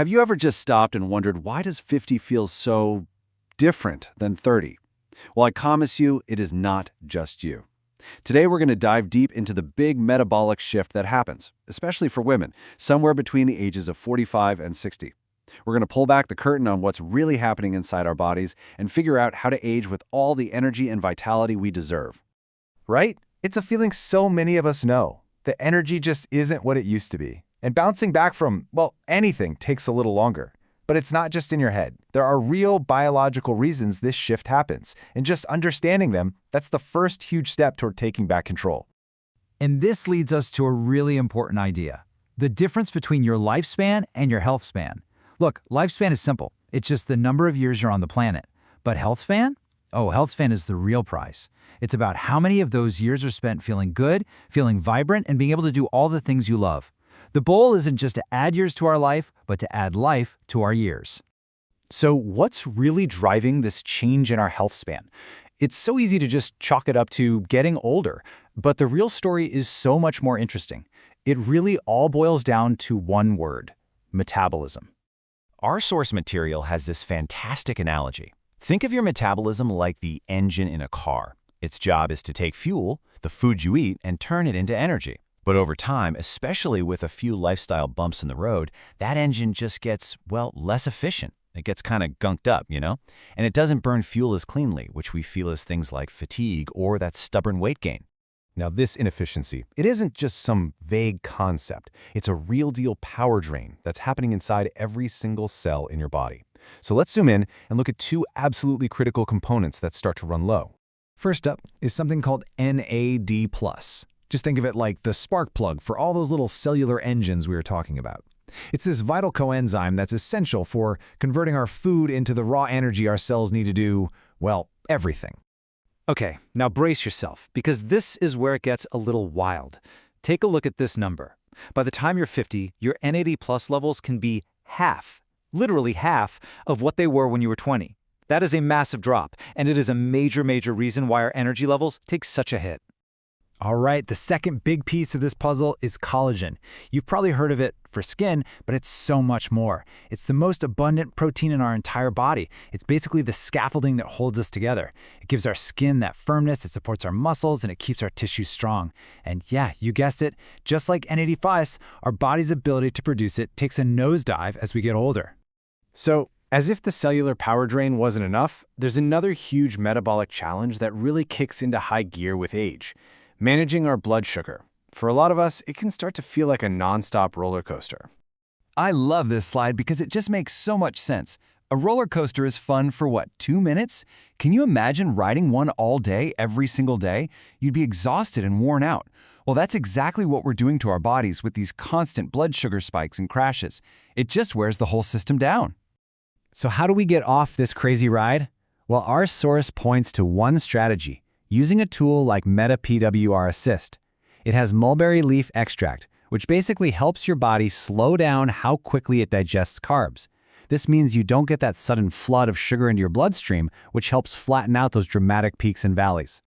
Have you ever just stopped and wondered, why does 50 feel so different than 30? Well, I promise you, it is not just you. Today, we're going to dive deep into the big metabolic shift that happens, especially for women, somewhere between the ages of 45 and 60. We're going to pull back the curtain on what's really happening inside our bodies and figure out how to age with all the energy and vitality we deserve. Right? It's a feeling so many of us know. The energy just isn't what it used to be. And bouncing back from, well, anything takes a little longer. But it's not just in your head. There are real biological reasons this shift happens. And just understanding them, that's the first huge step toward taking back control. And this leads us to a really important idea: the difference between your lifespan and your health span. Look, lifespan is simple. It's just the number of years you're on the planet. But health span? Oh, health span is the real price. It's about how many of those years are spent feeling good, feeling vibrant, and being able to do all the things you love. The goal isn't just to add years to our life, but to add life to our years. So what's really driving this change in our health span? It's so easy to just chalk it up to getting older, but the real story is so much more interesting. It really all boils down to one word: metabolism. Our source material has this fantastic analogy. Think of your metabolism like the engine in a car. Its job is to take fuel, the food you eat, and turn it into energy. But over time, especially with a few lifestyle bumps in the road, that engine just gets, well, less efficient. It gets kind of gunked up, And it doesn't burn fuel as cleanly, which we feel as things like fatigue or that stubborn weight gain. Now, this inefficiency, it isn't just some vague concept. It's a real-deal power drain that's happening inside every single cell in your body. So let's zoom in and look at two absolutely critical components that start to run low. First up is something called NAD+. Just think of it like the spark plug for all those little cellular engines we were talking about. It's this vital coenzyme that's essential for converting our food into the raw energy our cells need to do, well, everything. Okay, now brace yourself, because this is where it gets a little wild. Take a look at this number. By the time you're 50, your NAD+ levels can be half, literally half, of what they were when you were 20. That is a massive drop, and it is a major reason why our energy levels take such a hit. All right, the second big piece of this puzzle is collagen. You've probably heard of it for skin, but it's so much more. It's the most abundant protein in our entire body. It's basically the scaffolding that holds us together. It gives our skin that firmness, it supports our muscles, and it keeps our tissues strong. And yeah, you guessed it, just like NAD+, our body's ability to produce it takes a nosedive as we get older. So, as if the cellular power drain wasn't enough, there's another huge metabolic challenge that really kicks into high gear with age: managing our blood sugar. For a lot of us, it can start to feel like a nonstop roller coaster. I love this slide because it just makes so much sense. A roller coaster is fun for what, 2 minutes? Can you imagine riding one all day, every single day? You'd be exhausted and worn out. Well, that's exactly what we're doing to our bodies with these constant blood sugar spikes and crashes. It just wears the whole system down. So how do we get off this crazy ride? Well, our source points to one strategy: using a tool like Meta-PWR Assist. It has mulberry leaf extract, which basically helps your body slow down how quickly it digests carbs. This means you don't get that sudden flood of sugar into your bloodstream, which helps flatten out those dramatic peaks and valleys.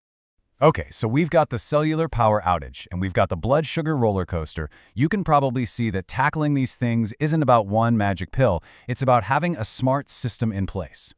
Okay, so we've got the cellular power outage, and we've got the blood sugar roller coaster. You can probably see that tackling these things isn't about one magic pill. It's about having a smart system in place.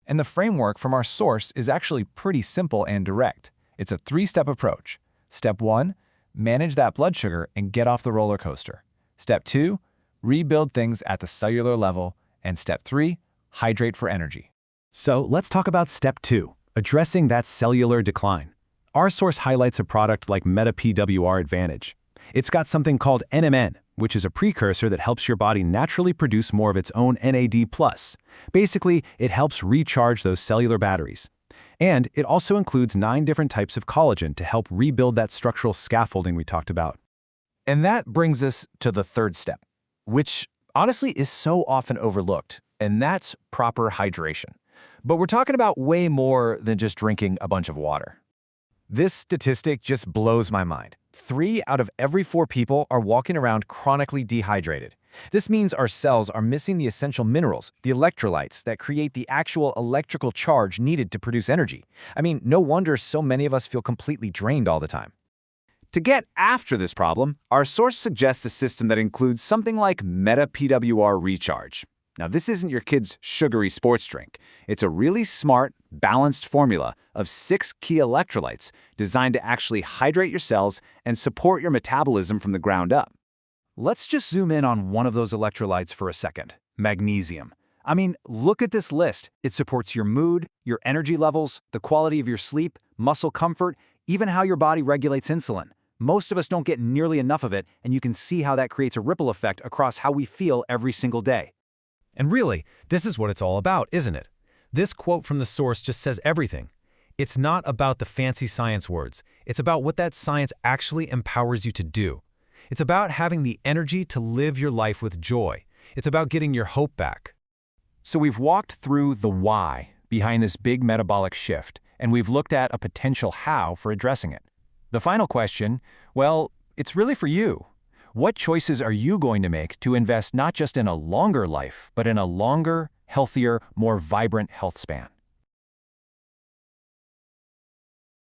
And the framework from our source is actually pretty simple and direct. It's a 3-step approach. Step 1, manage that blood sugar and get off the roller coaster. Step 2, rebuild things at the cellular level. And Step 3, hydrate for energy. So let's talk about Step 2, addressing that cellular decline. Our source highlights a product like Meta-PWR Advantage. It's got something called NMN, which is a precursor that helps your body naturally produce more of its own NAD+. Basically, it helps recharge those cellular batteries. And it also includes 9 different types of collagen to help rebuild that structural scaffolding we talked about. And that brings us to the third step, which honestly is so often overlooked, and that's proper hydration. But we're talking about way more than just drinking a bunch of water. This statistic just blows my mind. 3 out of every 4 people are walking around chronically dehydrated. This means our cells are missing the essential minerals, the electrolytes, that create the actual electrical charge needed to produce energy. I mean, no wonder so many of us feel completely drained all the time. To get after this problem, our source suggests a system that includes something like Meta-PWR Recharge. Now, this isn't your kid's sugary sports drink. It's a really smart, balanced formula of 6 key electrolytes designed to actually hydrate your cells and support your metabolism from the ground up. Let's just zoom in on one of those electrolytes for a second, magnesium. I mean, look at this list. It supports your mood, your energy levels, the quality of your sleep, muscle comfort, even how your body regulates insulin. Most of us don't get nearly enough of it, and you can see how that creates a ripple effect across how we feel every single day. And really, this is what it's all about, isn't it? This quote from the source just says everything. It's not about the fancy science words. It's about what that science actually empowers you to do. It's about having the energy to live your life with joy. It's about getting your hope back. So we've walked through the why behind this big metabolic shift, and we've looked at a potential how for addressing it. The final question, well, it's really for you. What choices are you going to make to invest not just in a longer life, but in a longer, healthier, more vibrant health span?